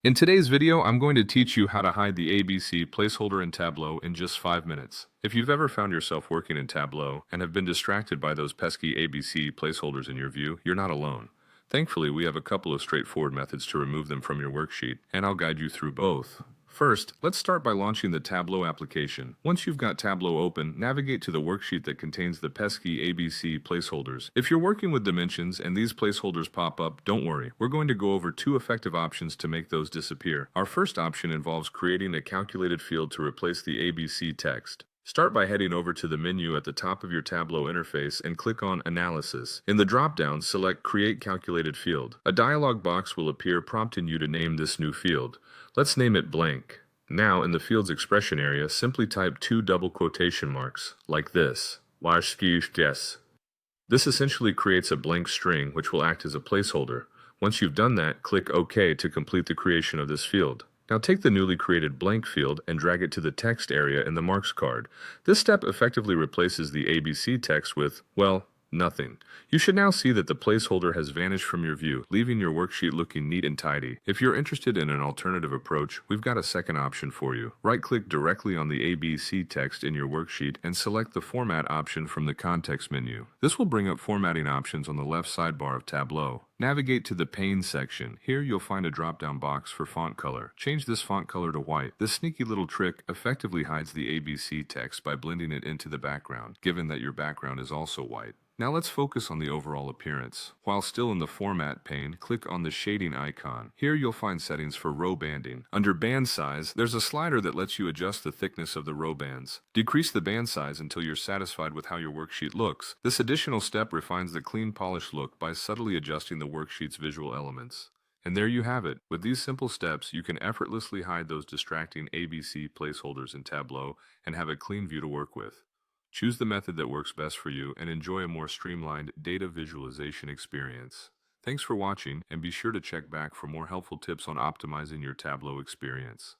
In today's video, I'm going to teach you how to hide the ABC placeholder in Tableau in just 5 minutes. If you've ever found yourself working in Tableau and have been distracted by those pesky ABC placeholders in your view, you're not alone. Thankfully, we have a couple of straightforward methods to remove them from your worksheet, and I'll guide you through both. First, let's start by launching the Tableau application. Once you've got Tableau open, navigate to the worksheet that contains the pesky ABC placeholders. If you're working with dimensions and these placeholders pop up, don't worry. We're going to go over two effective options to make those disappear. Our first option involves creating a calculated field to replace the ABC text. Start by heading over to the menu at the top of your Tableau interface and click on Analysis. In the drop-down, select Create Calculated Field. A dialog box will appear prompting you to name this new field. Let's name it blank. Now, in the field's expression area, simply type two double quotation marks, like this. This essentially creates a blank string which will act as a placeholder. Once you've done that, click OK to complete the creation of this field. Now take the newly created blank field and drag it to the text area in the marks card. This step effectively replaces the ABC text with, well, nothing. You should now see that the placeholder has vanished from your view, leaving your worksheet looking neat and tidy. If you're interested in an alternative approach, we've got a second option for you. Right-click directly on the ABC text in your worksheet and select the Format option from the context menu. This will bring up formatting options on the left sidebar of Tableau. Navigate to the Pane section. Here you'll find a drop-down box for font color. Change this font color to white. This sneaky little trick effectively hides the ABC text by blending it into the background, given that your background is also white. Now let's focus on the overall appearance. While still in the Format pane, click on the shading icon. Here you'll find settings for row banding. Under band size, there's a slider that lets you adjust the thickness of the row bands. Decrease the band size until you're satisfied with how your worksheet looks. This additional step refines the clean, polished look by subtly adjusting the worksheet's visual elements. And there you have it. With these simple steps, you can effortlessly hide those distracting ABC placeholders in Tableau and have a clean view to work with. Choose the method that works best for you and enjoy a more streamlined data visualization experience. Thanks for watching, and be sure to check back for more helpful tips on optimizing your Tableau experience.